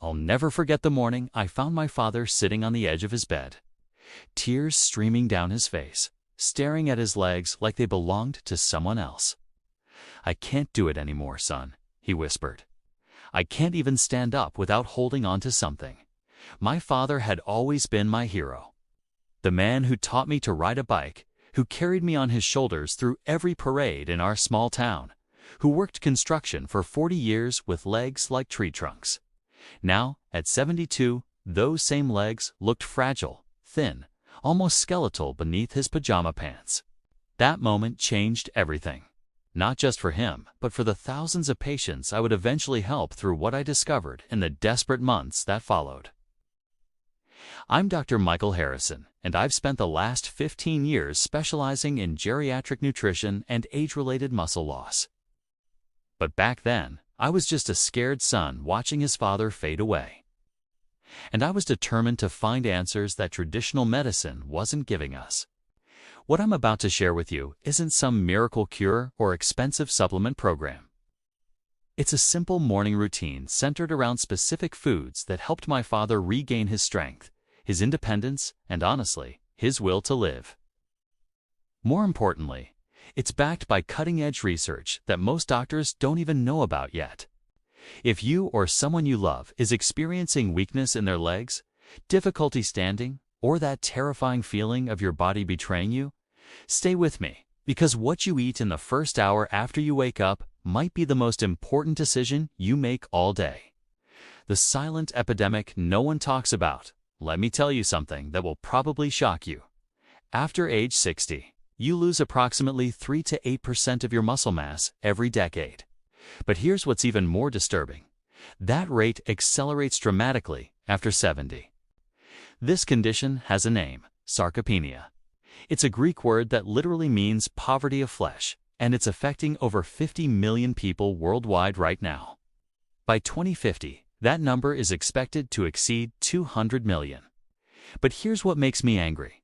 I'll never forget the morning I found my father sitting on the edge of his bed, tears streaming down his face, staring at his legs like they belonged to someone else. "I can't do it anymore, son," he whispered. "I can't even stand up without holding on to something." My father had always been my hero. The man who taught me to ride a bike, who carried me on his shoulders through every parade in our small town, who worked construction for 40 years with legs like tree trunks. Now, at 72, those same legs looked fragile, thin, almost skeletal beneath his pajama pants. That moment changed everything. Not just for him, but for the thousands of patients I would eventually help through what I discovered in the desperate months that followed. I'm Dr. Michael Harrison, and I've spent the last 15 years specializing in geriatric nutrition and age-related muscle loss. But back then, I was just a scared son watching his father fade away. And I was determined to find answers that traditional medicine wasn't giving us. What I'm about to share with you isn't some miracle cure or expensive supplement program. It's a simple morning routine centered around specific foods that helped my father regain his strength, his independence, and honestly, his will to live. More importantly, it's backed by cutting-edge research that most doctors don't even know about yet. If you or someone you love is experiencing weakness in their legs, difficulty standing, or that terrifying feeling of your body betraying you, stay with me, because what you eat in the first hour after you wake up might be the most important decision you make all day. The silent epidemic no one talks about. Let me tell you something that will probably shock you. After age 60, you lose approximately 3 to 8% of your muscle mass every decade. But here's what's even more disturbing. That rate accelerates dramatically after 70. This condition has a name: sarcopenia. It's a Greek word that literally means poverty of flesh, and it's affecting over 50 million people worldwide right now. By 2050, that number is expected to exceed 200 million. But here's what makes me angry.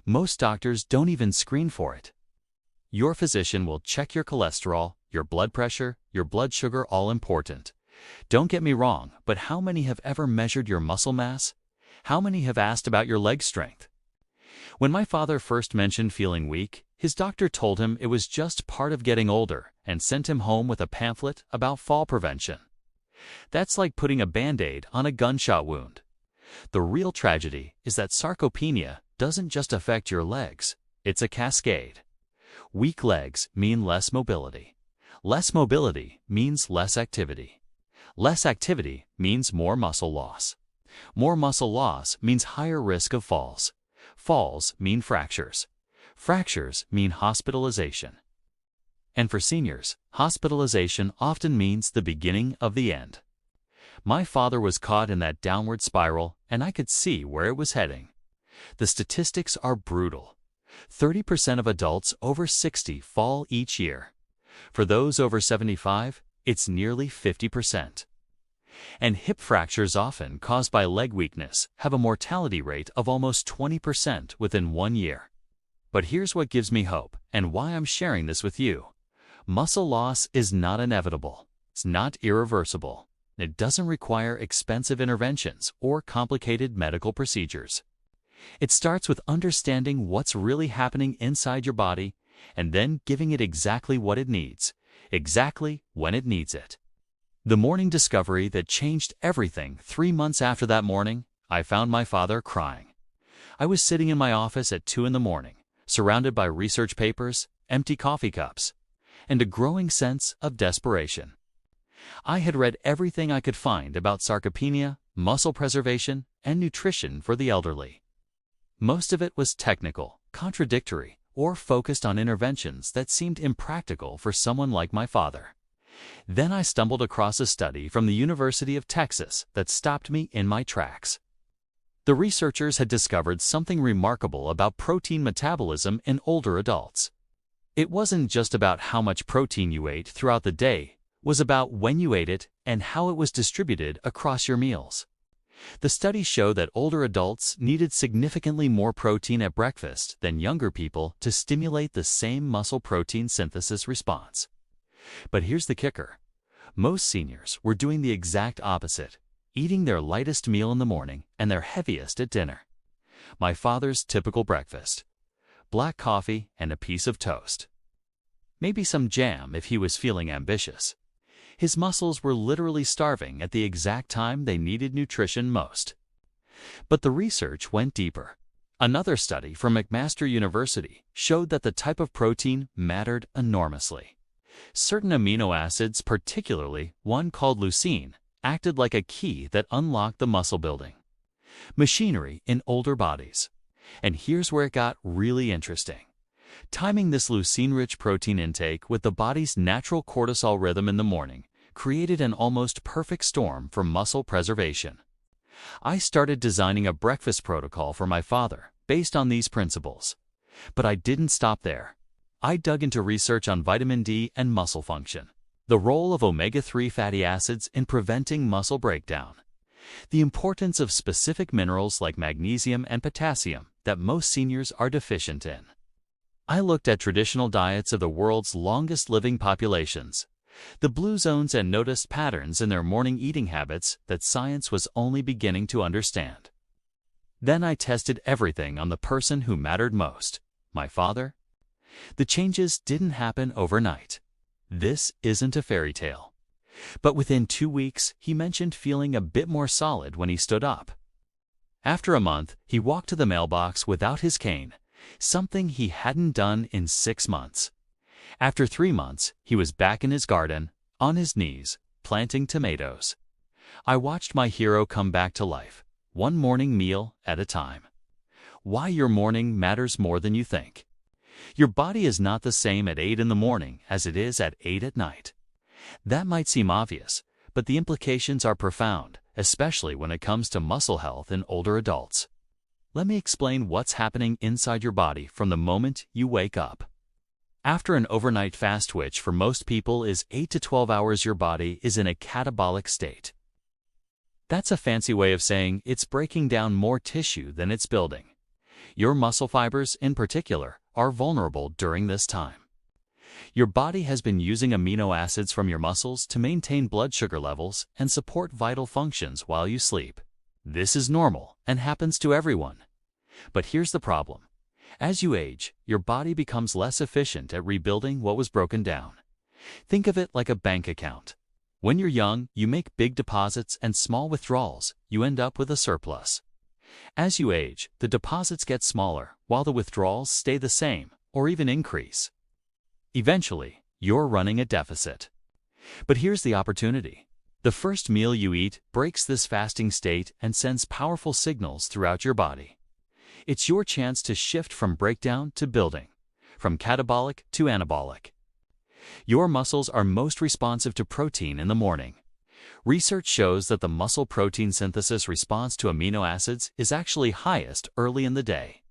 Most doctors don't even screen for it. Your physician will check your cholesterol, your blood pressure, your blood sugar, all important. Don't get me wrong, but how many have ever measured your muscle mass? How many have asked about your leg strength? When my father first mentioned feeling weak, his doctor told him it was just part of getting older and sent him home with a pamphlet about fall prevention. That's like putting a Band-Aid on a gunshot wound. The real tragedy is that sarcopenia doesn't just affect your legs, it's a cascade. Weak legs mean less mobility. Less mobility means less activity. Less activity means more muscle loss. More muscle loss means higher risk of falls. Falls mean fractures. Fractures mean hospitalization. And for seniors, hospitalization often means the beginning of the end. My father was caught in that downward spiral, and I could see where it was heading. The statistics are brutal. 30% of adults over 60 fall each year. For those over 75, it's nearly 50%. And hip fractures, often caused by leg weakness, have a mortality rate of almost 20% within 1 year. But here's what gives me hope, and why I'm sharing this with you. Muscle loss is not inevitable. It's not irreversible. It doesn't require expensive interventions or complicated medical procedures. It starts with understanding what's really happening inside your body and then giving it exactly what it needs, exactly when it needs it. The morning discovery that changed everything: 3 months after that morning, I found my father crying. I was sitting in my office at 2 in the morning, surrounded by research papers, empty coffee cups, and a growing sense of desperation. I had read everything I could find about sarcopenia, muscle preservation, and nutrition for the elderly. Most of it was technical, contradictory, or focused on interventions that seemed impractical for someone like my father. Then I stumbled across a study from the University of Texas that stopped me in my tracks. The researchers had discovered something remarkable about protein metabolism in older adults. It wasn't just about how much protein you ate throughout the day, it was about when you ate it and how it was distributed across your meals. The study showed that older adults needed significantly more protein at breakfast than younger people to stimulate the same muscle protein synthesis response. But here's the kicker. Most seniors were doing the exact opposite. eating their lightest meal in the morning and their heaviest at dinner. My father's typical breakfast: black coffee and a piece of toast. Maybe some jam if he was feeling ambitious. His muscles were literally starving at the exact time they needed nutrition most. But the research went deeper. Another study from McMaster University showed that the type of protein mattered enormously. Certain amino acids, particularly one called leucine, acted like a key that unlocked the muscle building machinery in older bodies. And here's where it got really interesting. Timing this leucine-rich protein intake with the body's natural cortisol rhythm in the morning created an almost perfect storm for muscle preservation. I started designing a breakfast protocol for my father based on these principles. But I didn't stop there. I dug into research on vitamin D and muscle function, the role of omega-3 fatty acids in preventing muscle breakdown, the importance of specific minerals like magnesium and potassium that most seniors are deficient in. I looked at traditional diets of the world's longest living populations, the blue zones, and noticed patterns in their morning eating habits that science was only beginning to understand. Then I tested everything on the person who mattered most, my father. The changes didn't happen overnight. This isn't a fairy tale. But within 2 weeks, he mentioned feeling a bit more solid when he stood up. After a month, he walked to the mailbox without his cane, something he hadn't done in 6 months. After 3 months, he was back in his garden, on his knees, planting tomatoes. I watched my hero come back to life, one morning meal at a time. Why your morning matters more than you think. Your body is not the same at 8 in the morning as it is at 8 at night. That might seem obvious, but the implications are profound, especially when it comes to muscle health in older adults. Let me explain what's happening inside your body from the moment you wake up. After an overnight fast, which for most people is 8 to 12 hours, your body is in a catabolic state. That's a fancy way of saying it's breaking down more tissue than it's building. Your muscle fibers, in particular, are vulnerable during this time. Your body has been using amino acids from your muscles to maintain blood sugar levels and support vital functions while you sleep. This is normal and happens to everyone. But here's the problem. As you age, your body becomes less efficient at rebuilding what was broken down. Think of it like a bank account. When you're young, you make big deposits and small withdrawals. You end up with a surplus. As you age, the deposits get smaller while the withdrawals stay the same or even increase. Eventually, you're running a deficit. But here's the opportunity. The first meal you eat breaks this fasting state and sends powerful signals throughout your body. It's your chance to shift from breakdown to building, from catabolic to anabolic. Your muscles are most responsive to protein in the morning. Research shows that the muscle protein synthesis response to amino acids is actually highest early in the day,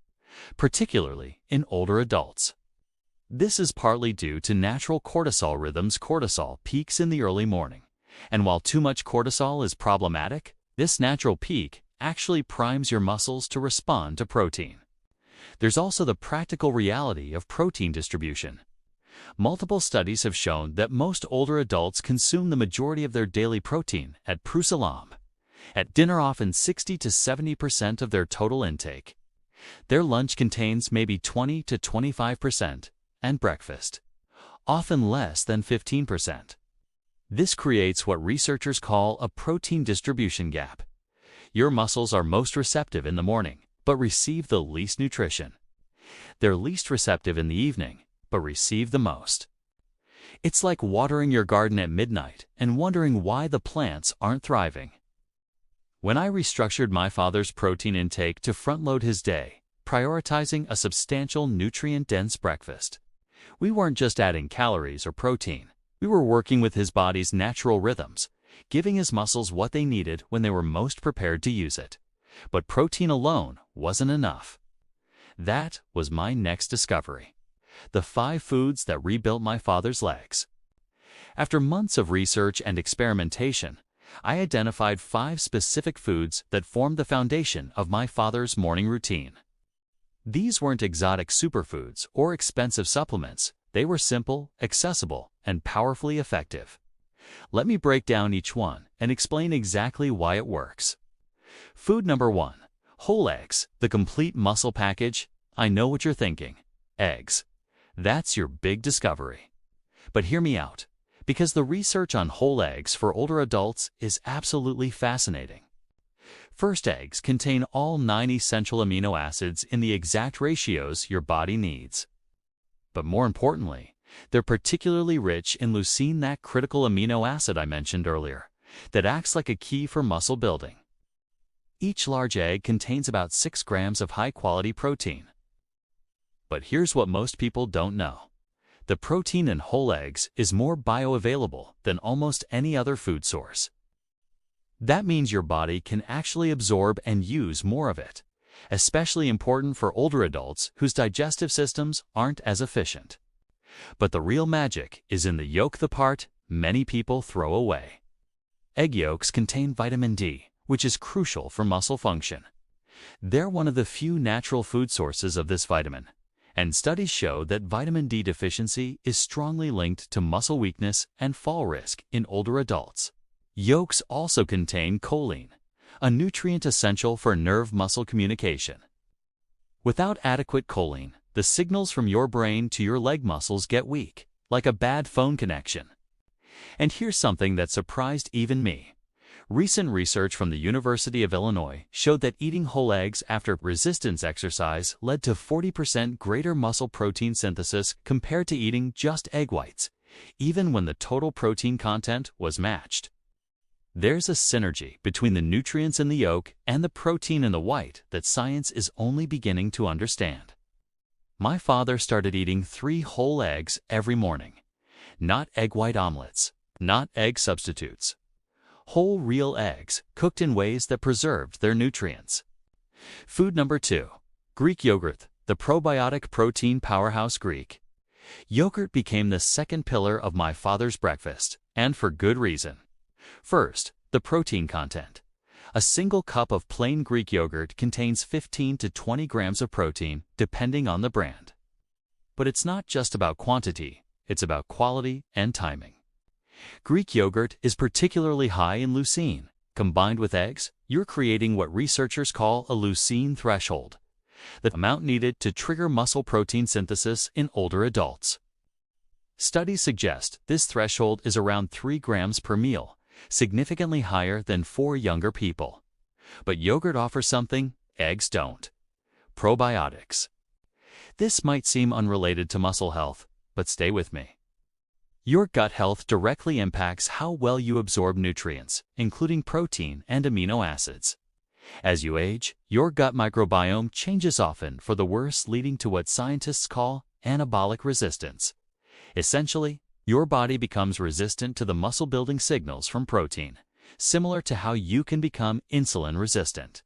particularly in older adults. This is partly due to natural cortisol rhythms. Cortisol peaks in the early morning, and while too much cortisol is problematic, this natural peak actually primes your muscles to respond to protein. There's also the practical reality of protein distribution. Multiple studies have shown that most older adults consume the majority of their daily protein at prusalam. At dinner, often 60 to 70% of their total intake. Their lunch contains maybe 20 to 25%, and breakfast, often less than 15%. This creates what researchers call a protein distribution gap. Your muscles are most receptive in the morning, but receive the least nutrition. They're least receptive in the evening, but receive the most. It's like watering your garden at midnight and wondering why the plants aren't thriving. When I restructured my father's protein intake to front-load his day, prioritizing a substantial nutrient-dense breakfast, we weren't just adding calories or protein. We were working with his body's natural rhythms, giving his muscles what they needed when they were most prepared to use it. But protein alone wasn't enough. That was my next discovery. The 5 foods that rebuilt my father's legs. After months of research and experimentation, I identified 5 specific foods that formed the foundation of my father's morning routine. These weren't exotic superfoods or expensive supplements. They were simple, accessible, and powerfully effective. Let me break down each one and explain exactly why it works. Food number 1. Whole eggs, the complete muscle package. I know what you're thinking. Eggs. That's your big discovery. But hear me out, because the research on whole eggs for older adults is absolutely fascinating. First, eggs contain all 9 essential amino acids in the exact ratios your body needs. But more importantly, they're particularly rich in leucine, that critical amino acid I mentioned earlier, that acts like a key for muscle building. Each large egg contains about 6 grams of high-quality protein. But here's what most people don't know. The protein in whole eggs is more bioavailable than almost any other food source. That means your body can actually absorb and use more of it, especially important for older adults whose digestive systems aren't as efficient. But the real magic is in the yolk, the part many people throw away. Egg yolks contain vitamin D, which is crucial for muscle function. They're one of the few natural food sources of this vitamin, and studies show that vitamin D deficiency is strongly linked to muscle weakness and fall risk in older adults. Yolks also contain choline, a nutrient essential for nerve-muscle communication. Without adequate choline, the signals from your brain to your leg muscles get weak, like a bad phone connection. And here's something that surprised even me. Recent research from the University of Illinois showed that eating whole eggs after resistance exercise led to 40% greater muscle protein synthesis compared to eating just egg whites, even when the total protein content was matched. There's a synergy between the nutrients in the yolk and the protein in the white that science is only beginning to understand. My father started eating 3 whole eggs every morning. Not egg white omelets, not egg substitutes. Whole real eggs cooked in ways that preserved their nutrients. Food number 2. Greek yogurt, the probiotic protein powerhouse. Greek yogurt became the second pillar of my father's breakfast, and for good reason. First, the protein content. A single cup of plain Greek yogurt contains 15 to 20 grams of protein, depending on the brand. But it's not just about quantity, it's about quality and timing. Greek yogurt is particularly high in leucine. Combined with eggs, you're creating what researchers call a leucine threshold, the amount needed to trigger muscle protein synthesis in older adults. Studies suggest this threshold is around 3 grams per meal, significantly higher than for younger people. But yogurt offers something eggs don't: probiotics. This might seem unrelated to muscle health, but stay with me. Your gut health directly impacts how well you absorb nutrients, including protein and amino acids. As you age, your gut microbiome changes, often for the worse, leading to what scientists call anabolic resistance. Essentially, your body becomes resistant to the muscle-building signals from protein, similar to how you can become insulin-resistant.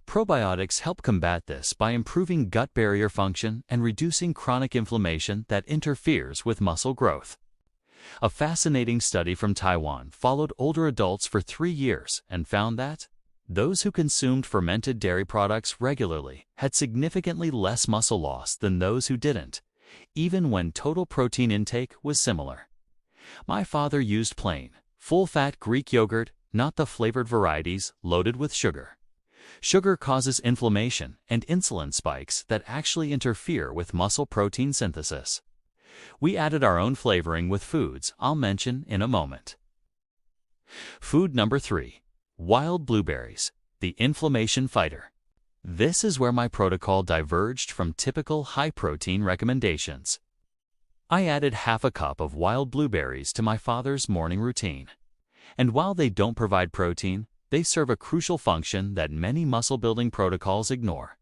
Probiotics help combat this by improving gut barrier function and reducing chronic inflammation that interferes with muscle growth. A fascinating study from Taiwan followed older adults for 3 years and found that those who consumed fermented dairy products regularly had significantly less muscle loss than those who didn't, even when total protein intake was similar. My father used plain, full-fat Greek yogurt, not the flavored varieties loaded with sugar. Sugar causes inflammation and insulin spikes that actually interfere with muscle protein synthesis. We added our own flavoring with foods I'll mention in a moment. Food number 3. Wild blueberries, the inflammation fighter. This is where my protocol diverged from typical high-protein recommendations. I added half a cup of wild blueberries to my father's morning routine. And while they don't provide protein, they serve a crucial function that many muscle-building protocols ignore: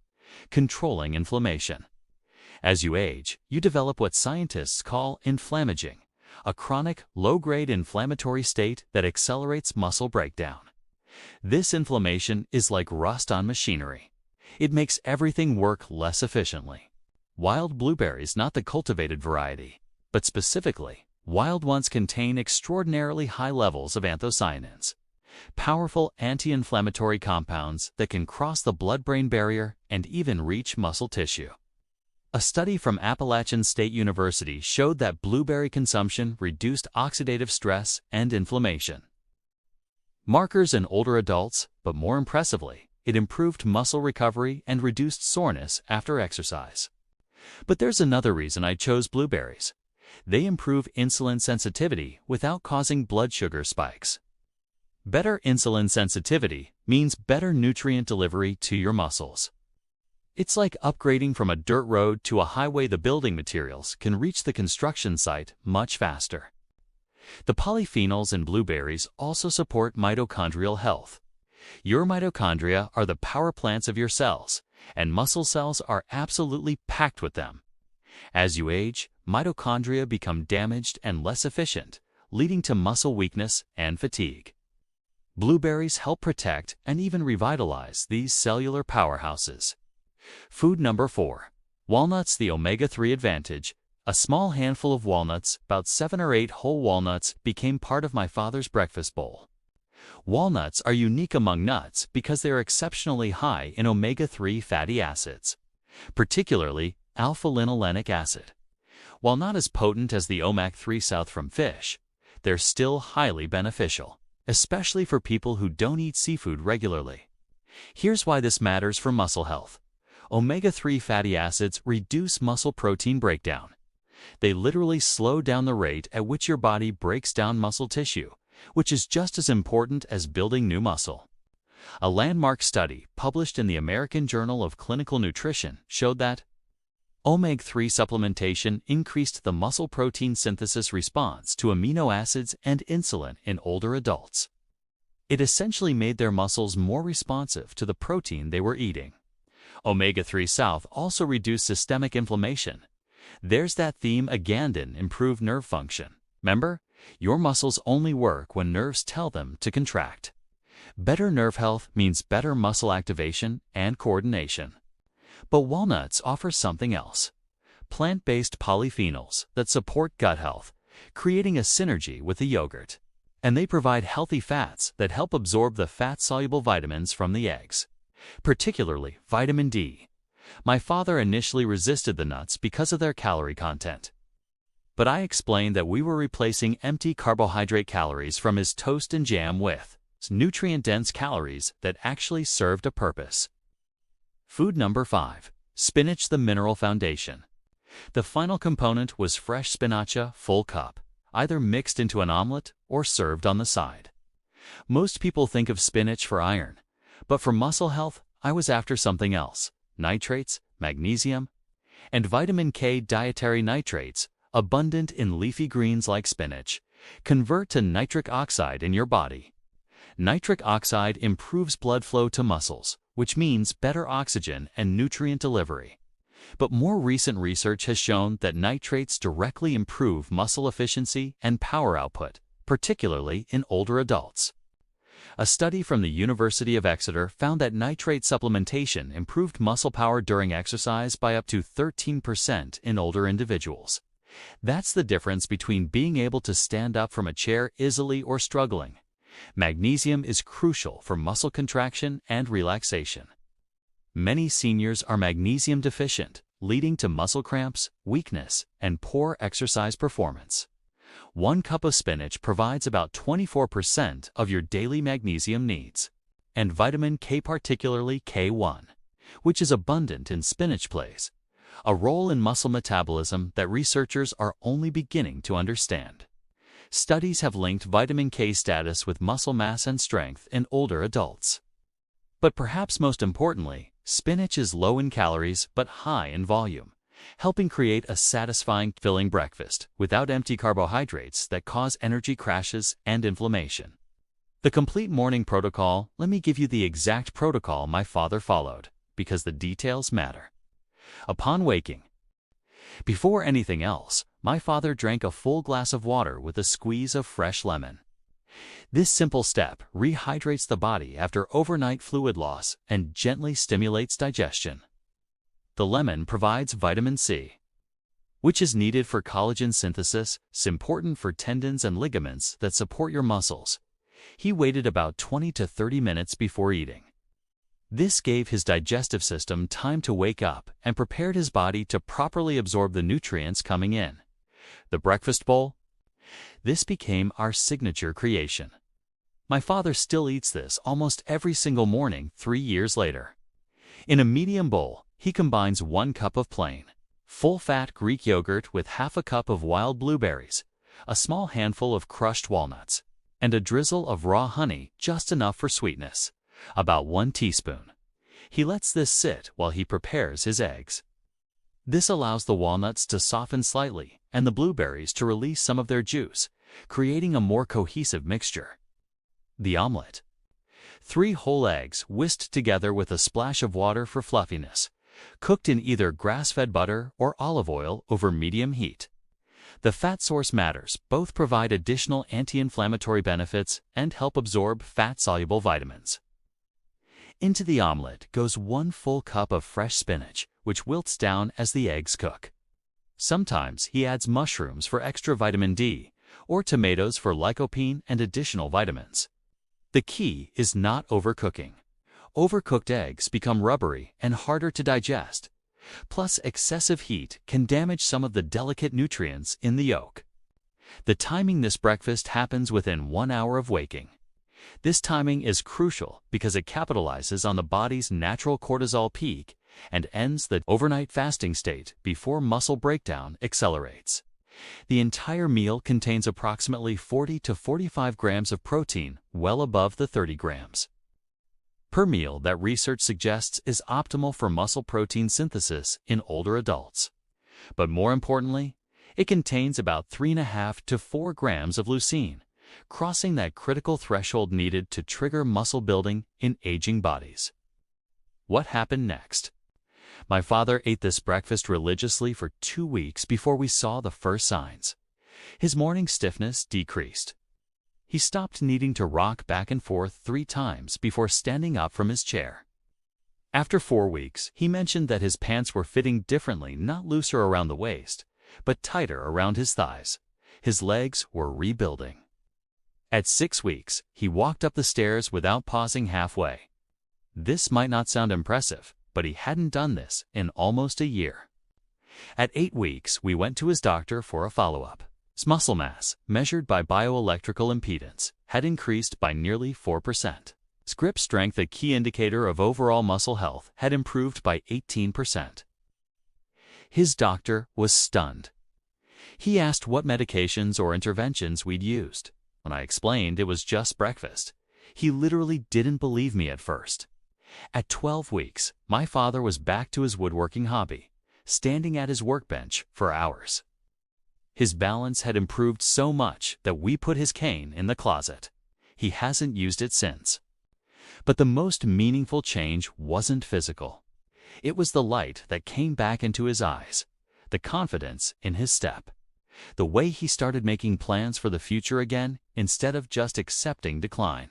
controlling inflammation. As you age, you develop what scientists call inflammaging, a chronic, low-grade inflammatory state that accelerates muscle breakdown. This inflammation is like rust on machinery. It makes everything work less efficiently. Wild blueberries, not the cultivated variety, but specifically, wild ones, contain extraordinarily high levels of anthocyanins, powerful anti-inflammatory compounds that can cross the blood-brain barrier and even reach muscle tissue. A study from Appalachian State University showed that blueberry consumption reduced oxidative stress and inflammation markers in older adults, but more impressively, it improved muscle recovery and reduced soreness after exercise. But there's another reason I chose blueberries. They improve insulin sensitivity without causing blood sugar spikes. Better insulin sensitivity means better nutrient delivery to your muscles. It's like upgrading from a dirt road to a highway. The building materials can reach the construction site much faster. The polyphenols in blueberries also support mitochondrial health. Your mitochondria are the power plants of your cells, and muscle cells are absolutely packed with them. As you age, mitochondria become damaged and less efficient, leading to muscle weakness and fatigue. Blueberries help protect and even revitalize these cellular powerhouses. Food number 4. Walnuts. The omega-3 advantage. A small handful of walnuts, about 7 or 8 whole walnuts, became part of my father's breakfast bowl. Walnuts are unique among nuts because they are exceptionally high in omega-3 fatty acids, particularly alpha-linolenic acid. While not as potent as the omega-3 south from fish, they're still highly beneficial, especially for people who don't eat seafood regularly. Here's why this matters for muscle health. Omega-3 fatty acids reduce muscle protein breakdown. They literally slow down the rate at which your body breaks down muscle tissue, which is just as important as building new muscle. A landmark study published in the American Journal of Clinical Nutrition showed that omega-3 supplementation increased the muscle protein synthesis response to amino acids and insulin in older adults. It essentially made their muscles more responsive to the protein they were eating. Omega-3 South also reduced systemic inflammation. There's that theme again in improved nerve function. Remember, your muscles only work when nerves tell them to contract. Better nerve health means better muscle activation and coordination. But walnuts offer something else. Plant-based polyphenols that support gut health, creating a synergy with the yogurt. And they provide healthy fats that help absorb the fat-soluble vitamins from the eggs, particularly vitamin D. My father initially resisted the nuts because of their calorie content. But I explained that we were replacing empty carbohydrate calories from his toast and jam with nutrient-dense calories that actually served a purpose. Food number 5. Spinach. The mineral foundation. The final component was fresh spinacha, full cup, either mixed into an omelet or served on the side. Most people think of spinach for iron, but for muscle health, I was after something else. Nitrates, magnesium, and vitamin K. Dietary nitrates, abundant in leafy greens like spinach, convert to nitric oxide in your body. Nitric oxide improves blood flow to muscles, which means better oxygen and nutrient delivery. But more recent research has shown that nitrates directly improve muscle efficiency and power output, particularly in older adults. A study from the University of Exeter found that nitrate supplementation improved muscle power during exercise by up to 13% in older individuals. That's the difference between being able to stand up from a chair easily or struggling. Magnesium is crucial for muscle contraction and relaxation. Many seniors are magnesium deficient, leading to muscle cramps, weakness, and poor exercise performance. 1 cup of spinach provides about 24% of your daily magnesium needs. And vitamin K, particularly K1, which is abundant in spinach, plays a role in muscle metabolism that researchers are only beginning to understand. Studies have linked vitamin K status with muscle mass and strength in older adults. But perhaps most importantly, spinach is low in calories but high in volume, helping create a satisfying, filling breakfast without empty carbohydrates that cause energy crashes and inflammation. The complete morning protocol. Let me give you the exact protocol my father followed, because the details matter. Upon waking, before anything else, my father drank a full glass of water with a squeeze of fresh lemon. This simple step rehydrates the body after overnight fluid loss and gently stimulates digestion. The lemon provides vitamin C, which is needed for collagen synthesis, important for tendons and ligaments that support your muscles. He waited about 20 to 30 minutes before eating. This gave his digestive system time to wake up and prepared his body to properly absorb the nutrients coming in. The breakfast bowl? This became our signature creation. My father still eats this almost every single morning 3 years later. In a medium bowl, he combines 1 cup of plain, full-fat Greek yogurt with half a cup of wild blueberries, a small handful of crushed walnuts, and a drizzle of raw honey just enough for sweetness, about 1 teaspoon. He lets this sit while he prepares his eggs. This allows the walnuts to soften slightly and the blueberries to release some of their juice, creating a more cohesive mixture. The omelet. 3 whole eggs whisked together with a splash of water for fluffiness, cooked in either grass-fed butter or olive oil over medium heat. The fat source matters. Both provide additional anti-inflammatory benefits and help absorb fat-soluble vitamins. Into the omelet goes 1 full cup of fresh spinach, which wilts down as the eggs cook. Sometimes he adds mushrooms for extra vitamin D, or tomatoes for lycopene and additional vitamins. The key is not overcooking. Overcooked eggs become rubbery and harder to digest. Plus, excessive heat can damage some of the delicate nutrients in the yolk. The timing this breakfast happens within 1 hour of waking. This timing is crucial because it capitalizes on the body's natural cortisol peak and ends the overnight fasting state before muscle breakdown accelerates. The entire meal contains approximately 40 to 45 grams of protein, well above the 30 grams per meal that research suggests is optimal for muscle protein synthesis in older adults. But more importantly, it contains about 3.5 to 4 grams of leucine, crossing that critical threshold needed to trigger muscle building in aging bodies. What happened next? My father ate this breakfast religiously for 2 weeks before we saw the first signs. His morning stiffness decreased. He stopped needing to rock back and forth 3 times before standing up from his chair. After 4 weeks, he mentioned that his pants were fitting differently, not looser around the waist, but tighter around his thighs. His legs were rebuilding. At 6 weeks, he walked up the stairs without pausing halfway. This might not sound impressive, but he hadn't done this in almost a year. At 8 weeks, we went to his doctor for a follow-up. His muscle mass, measured by bioelectrical impedance, had increased by nearly 4%. His grip strength, a key indicator of overall muscle health, had improved by 18%. His doctor was stunned. He asked what medications or interventions we'd used. When I explained it was just breakfast, he literally didn't believe me at first. At 12 weeks, my father was back to his woodworking hobby, standing at his workbench for hours. His balance had improved so much that we put his cane in the closet. He hasn't used it since. But the most meaningful change wasn't physical. It was the light that came back into his eyes, the confidence in his step, the way he started making plans for the future again instead of just accepting decline.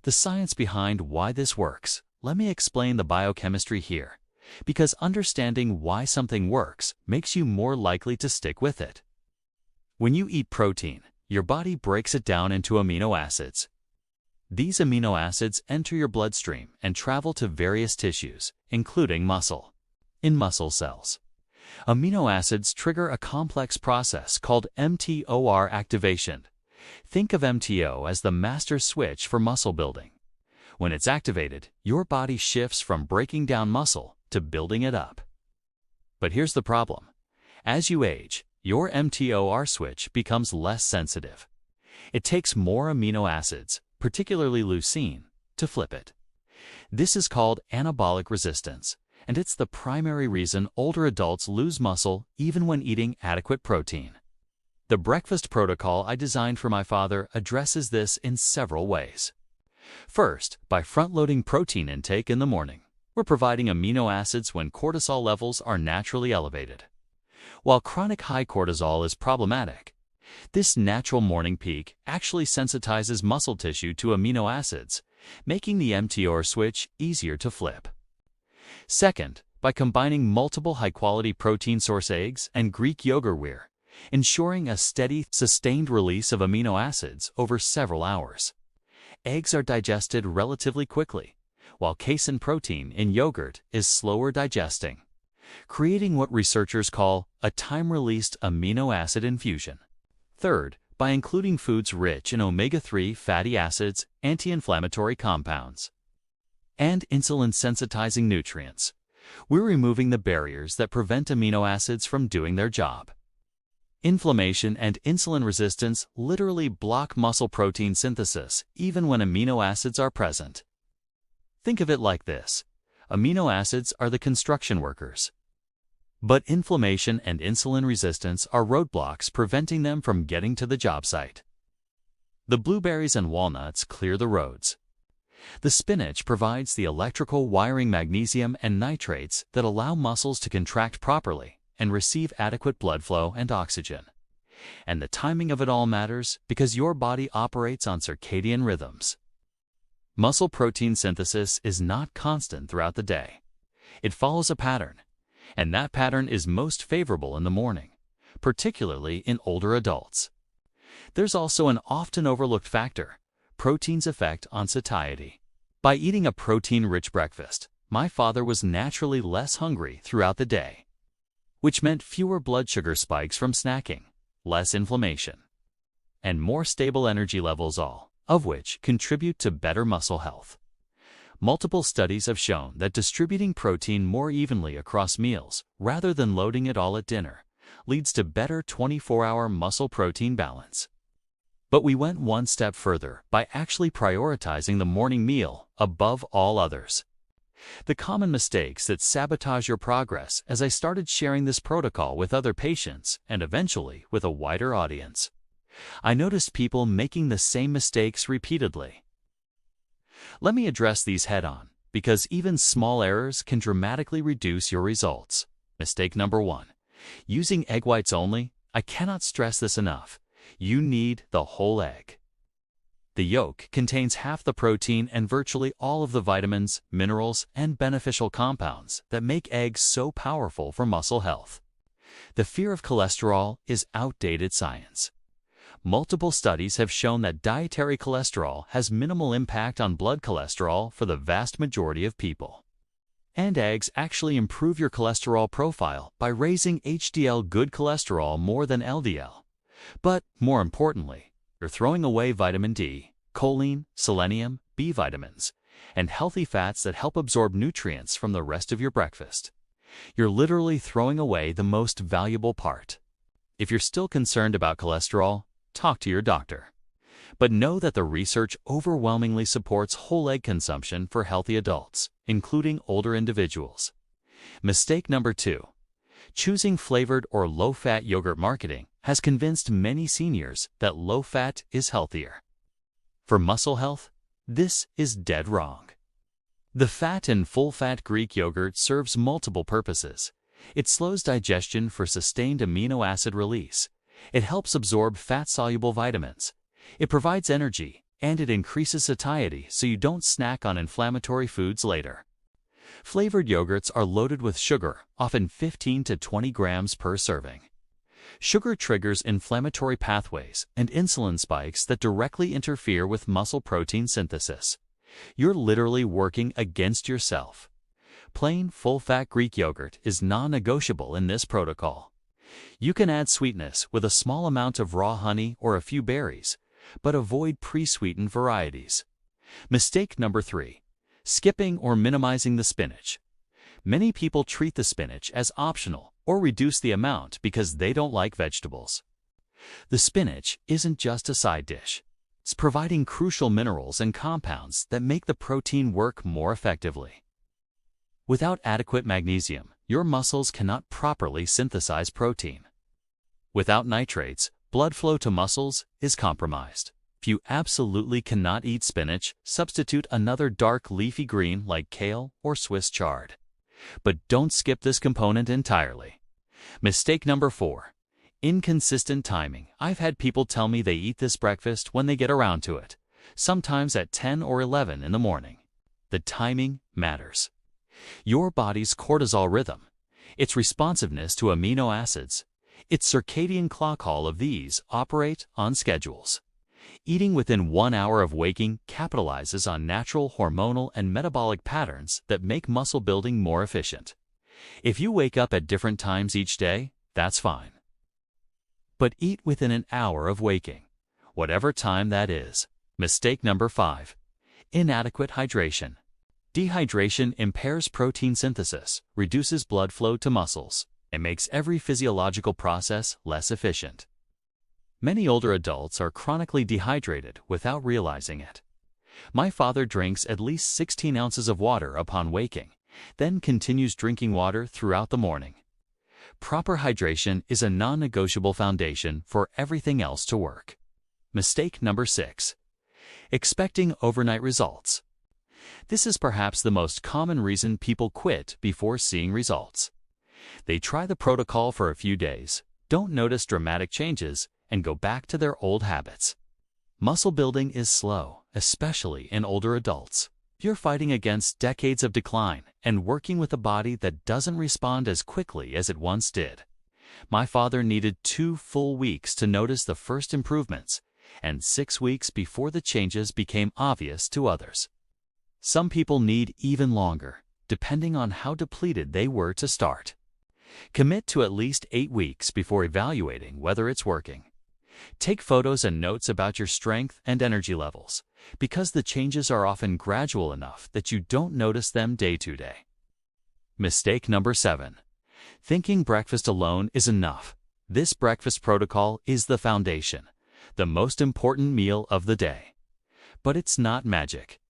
The science behind why this works. Let me explain the biochemistry here, because understanding why something works makes you more likely to stick with it. When you eat protein, your body breaks it down into amino acids. These amino acids enter your bloodstream and travel to various tissues, including muscle. In muscle cells, amino acids trigger a complex process called mTOR activation. Think of MTO as the master switch for muscle building. When it's activated, your body shifts from breaking down muscle to building it up. But here's the problem. As you age, your mTOR switch becomes less sensitive. It takes more amino acids, particularly leucine, to flip it. This is called anabolic resistance, and it's the primary reason older adults lose muscle even when eating adequate protein. The breakfast protocol I designed for my father addresses this in several ways. First, by front-loading protein intake in the morning. We're providing amino acids when cortisol levels are naturally elevated. While chronic high cortisol is problematic, this natural morning peak actually sensitizes muscle tissue to amino acids, making the mTOR switch easier to flip. Second, by combining multiple high-quality protein source eggs and Greek yogurt, we're ensuring a steady, sustained release of amino acids over several hours. Eggs are digested relatively quickly, while casein protein in yogurt is slower digesting, creating what researchers call a time-released amino acid infusion. Third, by including foods rich in omega-3 fatty acids, anti-inflammatory compounds, and insulin-sensitizing nutrients, we're removing the barriers that prevent amino acids from doing their job. Inflammation and insulin resistance literally block muscle protein synthesis even when amino acids are present. Think of it like this: amino acids are the construction workers, but inflammation and insulin resistance are roadblocks preventing them from getting to the job site. The blueberries and walnuts clear the roads. The spinach provides the electrical wiring magnesium and nitrates that allow muscles to contract properly and receive adequate blood flow and oxygen. And the timing of it all matters because your body operates on circadian rhythms. Muscle protein synthesis is not constant throughout the day. It follows a pattern, and that pattern is most favorable in the morning, particularly in older adults. There's also an often overlooked factor: protein's effect on satiety. By eating a protein-rich breakfast, my father was naturally less hungry throughout the day, which meant fewer blood sugar spikes from snacking, less inflammation, and more stable energy levels, all of which contribute to better muscle health. Multiple studies have shown that distributing protein more evenly across meals, rather than loading it all at dinner, leads to better 24-hour muscle protein balance. But we went one step further by actually prioritizing the morning meal above all others. The common mistakes that sabotage your progress as I started sharing this protocol with other patients and eventually with a wider audience. I noticed people making the same mistakes repeatedly. Let me address these head-on, because even small errors can dramatically reduce your results. Mistake number 1. Using egg whites only. I cannot stress this enough. You need the whole egg. The yolk contains half the protein and virtually all of the vitamins, minerals, and beneficial compounds that make eggs so powerful for muscle health. The fear of cholesterol is outdated science. Multiple studies have shown that dietary cholesterol has minimal impact on blood cholesterol for the vast majority of people. And eggs actually improve your cholesterol profile by raising HDL good cholesterol more than LDL. But more importantly, you're throwing away vitamin D, choline, selenium, B vitamins, and healthy fats that help absorb nutrients from the rest of your breakfast. You're literally throwing away the most valuable part. If you're still concerned about cholesterol, talk to your doctor. But know that the research overwhelmingly supports whole egg consumption for healthy adults, including older individuals. Mistake number 2. Choosing flavored or low-fat yogurt marketing has convinced many seniors that low-fat is healthier. For muscle health, this is dead wrong. The fat in full-fat Greek yogurt serves multiple purposes. It slows digestion for sustained amino acid release. It helps absorb fat-soluble vitamins. It provides energy, and it increases satiety so you don't snack on inflammatory foods later. Flavored yogurts are loaded with sugar, often 15 to 20 grams per serving. Sugar triggers inflammatory pathways and insulin spikes that directly interfere with muscle protein synthesis. You're literally working against yourself. Plain, full-fat Greek yogurt is non-negotiable in this protocol. You can add sweetness with a small amount of raw honey or a few berries, but avoid pre-sweetened varieties. Mistake number 3. Skipping or minimizing the spinach. Many people treat the spinach as optional or reduce the amount because they don't like vegetables. The spinach isn't just a side dish. It's providing crucial minerals and compounds that make the protein work more effectively. Without adequate magnesium, your muscles cannot properly synthesize protein. Without nitrates, blood flow to muscles is compromised. If you absolutely cannot eat spinach, substitute another dark leafy green like kale or Swiss chard. But don't skip this component entirely. Mistake number 4. Inconsistent timing. I've had people tell me they eat this breakfast when they get around to it, sometimes at 10 or 11 in the morning. The timing matters. Your body's cortisol rhythm, its responsiveness to amino acids, its circadian clock, all of these operate on schedules. Eating within 1 hour of waking capitalizes on natural hormonal and metabolic patterns that make muscle building more efficient. If you wake up at different times each day, that's fine. But eat within an hour of waking, whatever time that is. Mistake number 5. Inadequate hydration. Dehydration impairs protein synthesis, reduces blood flow to muscles, and makes every physiological process less efficient. Many older adults are chronically dehydrated without realizing it. My father drinks at least 16 ounces of water upon waking, then continues drinking water throughout the morning. Proper hydration is a non-negotiable foundation for everything else to work. Mistake number 6. Expecting overnight results. This is perhaps the most common reason people quit before seeing results. They try the protocol for a few days, don't notice dramatic changes, and go back to their old habits. Muscle building is slow, especially in older adults. You're fighting against decades of decline and working with a body that doesn't respond as quickly as it once did. My father needed 2 full weeks to notice the first improvements, and 6 weeks before the changes became obvious to others. Some people need even longer, depending on how depleted they were to start. Commit to at least 8 weeks before evaluating whether it's working. Take photos and notes about your strength and energy levels, because the changes are often gradual enough that you don't notice them day to day. Mistake number 7. Thinking breakfast alone is enough. This breakfast protocol is the foundation, the most important meal of the day. But it's not magic.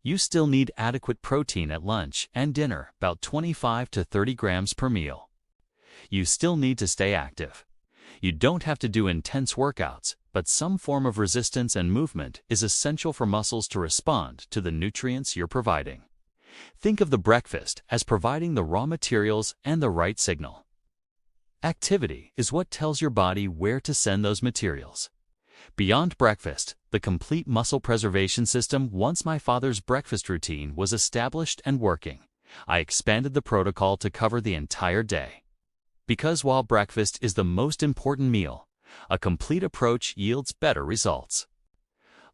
You still need adequate protein at lunch and dinner, about 25 to 30 grams per meal. You still need to stay active. You don't have to do intense workouts, but some form of resistance and movement is essential for muscles to respond to the nutrients you're providing. Think of the breakfast as providing the raw materials and the right signal. Activity is what tells your body where to send those materials. Beyond breakfast, the complete muscle preservation system. Once my father's breakfast routine was established and working, I expanded the protocol to cover the entire day. Because while breakfast is the most important meal, a complete approach yields better results.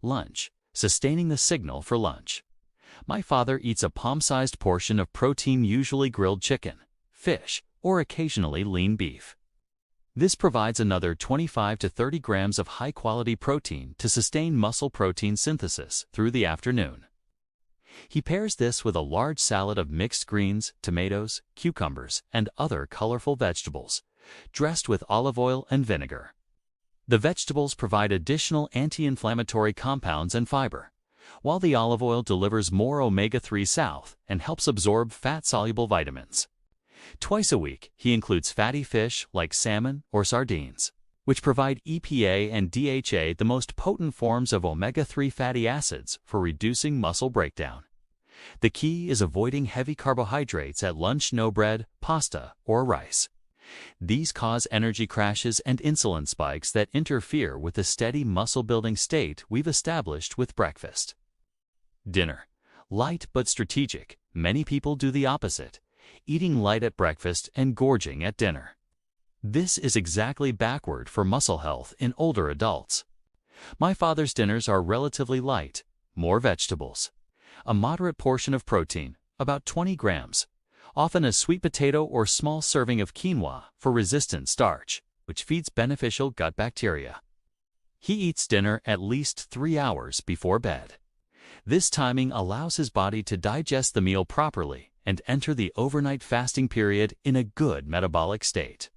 Lunch, sustaining the signal for lunch. My father eats a palm-sized portion of protein, usually grilled chicken, fish, or occasionally lean beef. This provides another 25 to 30 grams of high-quality protein to sustain muscle protein synthesis through the afternoon. He pairs this with a large salad of mixed greens, tomatoes, cucumbers, and other colorful vegetables, dressed with olive oil and vinegar. The vegetables provide additional anti-inflammatory compounds and fiber, while the olive oil delivers more omega-3 south and helps absorb fat-soluble vitamins. Twice a week, he includes fatty fish like salmon or sardines, which provide EPA and DHA, the most potent forms of omega-3 fatty acids for reducing muscle breakdown. The key is avoiding heavy carbohydrates at lunch: no bread, pasta, or rice. These cause energy crashes and insulin spikes that interfere with the steady muscle-building state we've established with breakfast. Dinner. Light but strategic. Many people do the opposite, eating light at breakfast and gorging at dinner. This is exactly backward for muscle health in older adults. My father's dinners are relatively light, more vegetables, a moderate portion of protein, about 20 grams, often a sweet potato or small serving of quinoa for resistant starch, which feeds beneficial gut bacteria. He eats dinner at least 3 hours before bed. This timing allows his body to digest the meal properly and enter the overnight fasting period in a good metabolic state.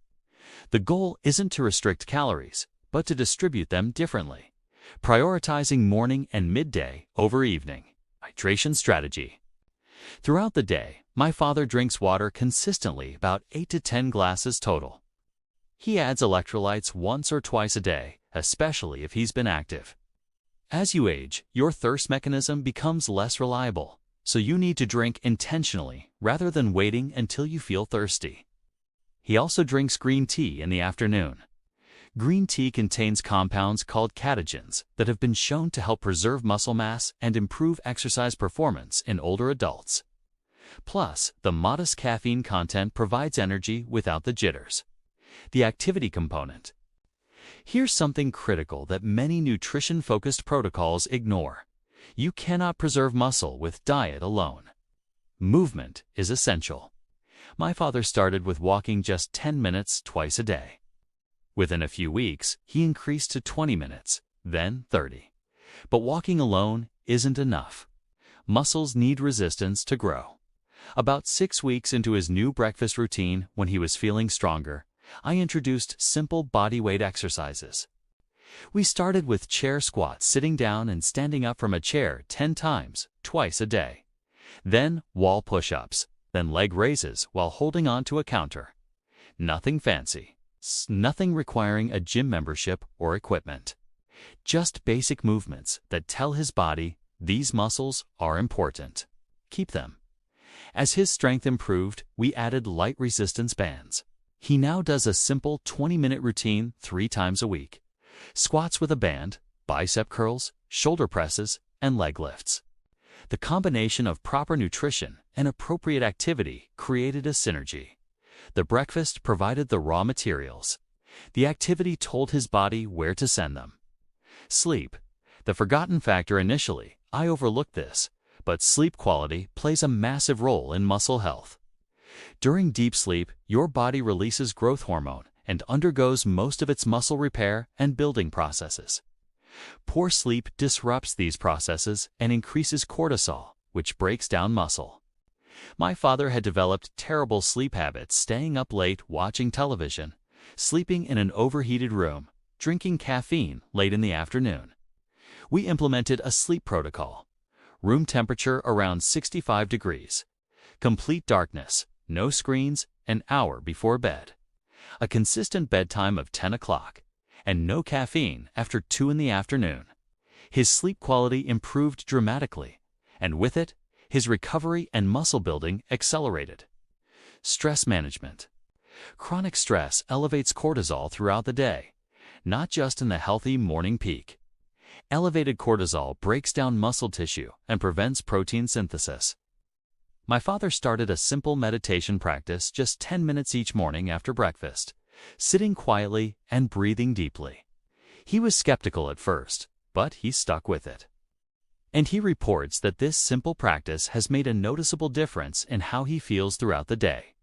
The goal isn't to restrict calories, but to distribute them differently, prioritizing morning and midday over evening. Hydration strategy. Throughout the day, my father drinks water consistently, about 8 to 10 glasses total. He adds electrolytes once or twice a day, especially if he's been active. As you age, your thirst mechanism becomes less reliable, so you need to drink intentionally rather than waiting until you feel thirsty. He also drinks green tea in the afternoon. Green tea contains compounds called catechins that have been shown to help preserve muscle mass and improve exercise performance in older adults. Plus, the modest caffeine content provides energy without the jitters. The activity component. Here's something critical that many nutrition-focused protocols ignore. You cannot preserve muscle with diet alone. Movement is essential. My father started with walking just 10 minutes twice a day. Within a few weeks, he increased to 20 minutes, then 30. But walking alone isn't enough. Muscles need resistance to grow. About 6 weeks into his new breakfast routine, when he was feeling stronger, I introduced simple bodyweight exercises. We started with chair squats, sitting down and standing up from a chair 10 times, twice a day. Then wall push-ups, then leg raises while holding on to a counter. Nothing fancy, nothing requiring a gym membership or equipment. Just basic movements that tell his body these muscles are important. Keep them. As his strength improved, we added light resistance bands. He now does a simple 20-minute routine 3 times a week. Squats with a band, bicep curls, shoulder presses, and leg lifts. The combination of proper nutrition and appropriate activity created a synergy. The breakfast provided the raw materials. The activity told his body where to send them. Sleep. The forgotten factor initially, I overlooked this, but sleep quality plays a massive role in muscle health. During deep sleep, your body releases growth hormone and undergoes most of its muscle repair and building processes. Poor sleep disrupts these processes and increases cortisol, which breaks down muscle. My father had developed terrible sleep habits, staying up late watching television, sleeping in an overheated room, drinking caffeine late in the afternoon. We implemented a sleep protocol. Room temperature around 65 degrees. Complete darkness, no screens, an hour before bed. A consistent bedtime of 10 o'clock, and no caffeine after 2 in the afternoon. His sleep quality improved dramatically, and with it, his recovery and muscle building accelerated. Stress management. Chronic stress elevates cortisol throughout the day, not just in the healthy morning peak. Elevated cortisol breaks down muscle tissue and prevents protein synthesis. My father started a simple meditation practice just 10 minutes each morning after breakfast, sitting quietly and breathing deeply. He was skeptical at first, but he stuck with it. And he reports that this simple practice has made a noticeable difference in how he feels throughout the day.